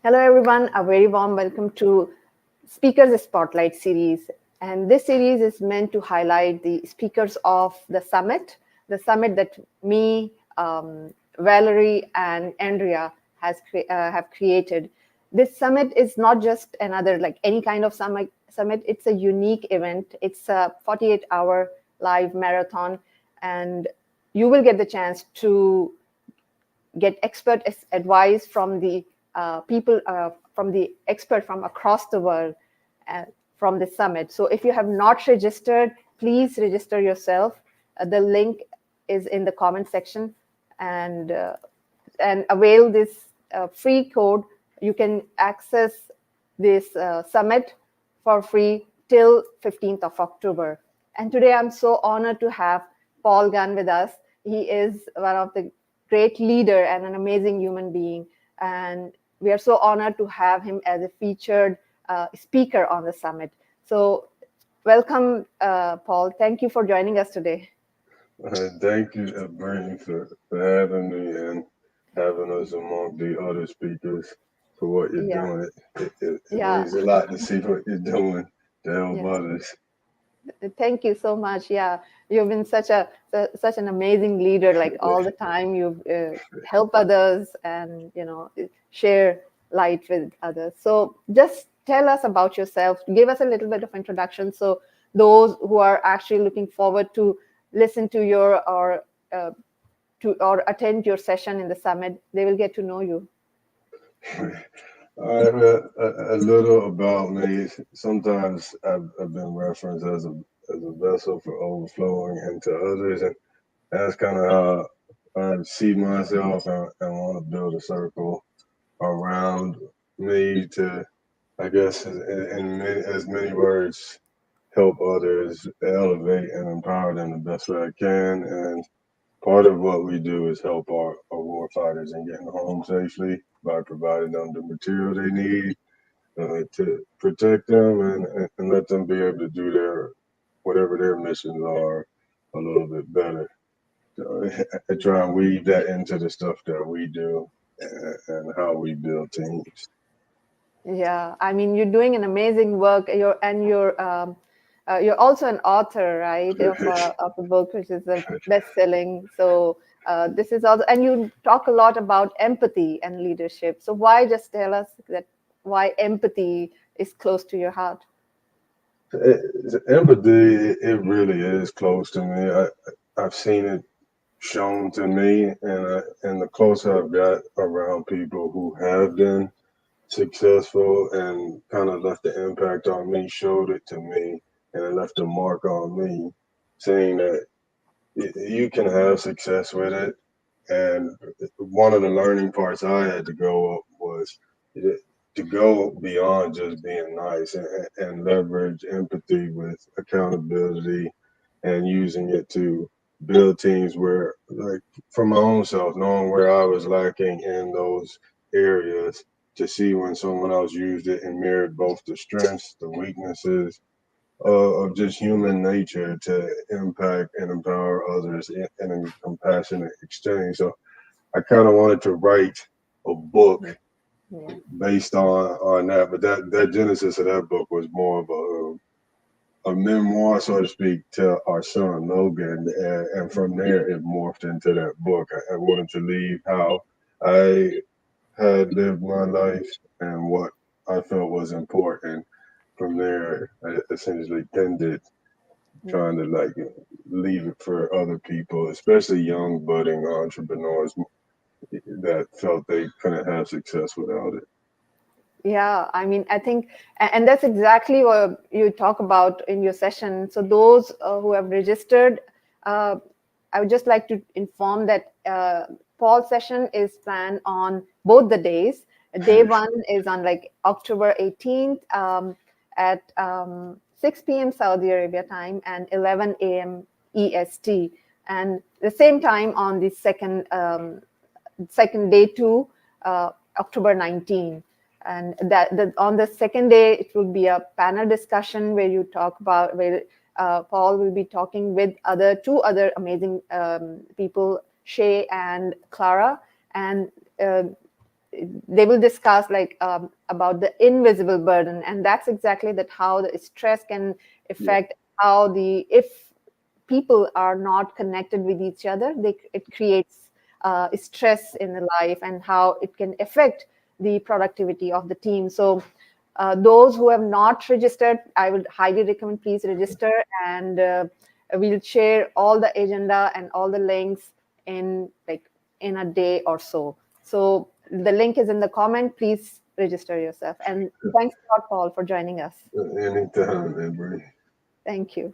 Hello, everyone. A very warm welcome to Speakers Spotlight series. And this series is meant to highlight the speakers of the summit that me, Valerie, and Andrea have created. This summit is not just another like any kind of summit. It's a unique event. It's a 48-hour live marathon, and you will get the chance to get expert advice from the people, from the expert from across the world from the summit. So if you have not registered, please register yourself. The link is in the comment section, and avail this free code. You can access this summit for free till 15th of October. And today I'm so honored to have Paul Gunn with us. He is one of the great leader and an amazing human being. And we are so honored to have him as a featured speaker on the summit. So welcome, Paul. Thank you for joining us today. Thank you, Bernie, for having me and having us among the other speakers for what you're doing. It means a lot to see what you're doing to help others. Thank you so much. Yeah, you've been such an amazing leader. Like all the time, you help others and share light with others. So just tell us about yourself. Give us a little bit of introduction, so those who are actually looking forward to listen to your or attend your session in the summit, they will get to know you. All right, a little about me. Sometimes I've been referenced as a vessel for overflowing into others, and that's kind of how I see myself, and want to build a circle around me to, I guess, as many words, help others elevate and empower them the best way I can. And part of what we do is help our war fighters in getting home safely by providing them the material they need to protect them, and let them be able to do whatever their missions are a little bit better. So I try and weave that into the stuff that we do and how we build teams. Yeah, I mean, you're doing an amazing work. You're also an author, right, of a book which is a best-selling. So this is also, and you talk a lot about empathy and leadership. So why just tell us that why empathy is close to your heart? Empathy, it really is close to me. I've seen it shown to me, and the closer I've got around people who have been successful and kind of left the impact on me, showed it to me, and it left a mark on me, saying that you can have success with it. And one of the learning parts I had to go up was to go beyond just being nice, and leverage empathy with accountability and using it to build teams where, like, for my own self, knowing where I was lacking in those areas, to see when someone else used it and mirrored both the strengths, the weaknesses of just human nature to impact and empower others in a compassionate exchange. So I kind of wanted to write a book based on that, but that genesis of that book was more of a memoir, so to speak, to our son Logan, and from there it morphed into that book. I wanted to leave how I had lived my life and what I felt was important. From there, I essentially penned it, trying to like leave it for other people, especially young budding entrepreneurs that felt they couldn't have success without it. Yeah, I mean, I think, and that's exactly what you talk about in your session. So those who have registered, I would just like to inform that Paul's session is planned on both the days. Day one is on like October 18th at 6 p.m. Saudi Arabia time and 11 a.m. EST. And the same time on the second day two, October 19th. And on the second day, it will be a panel discussion where Paul will be talking with two other amazing people, Shay and Clara, and they will discuss like about the invisible burden, and that's exactly that how the stress can affect how if people are not connected with each other, it creates stress in the life, and how it can affect the productivity of the team. So those who have not registered, I would highly recommend please register, and we'll share all the agenda and all the links in a day or so. So the link is in the comment. Please register yourself. And thanks a lot, Paul, for joining us. Anytime, Amber. Thank you.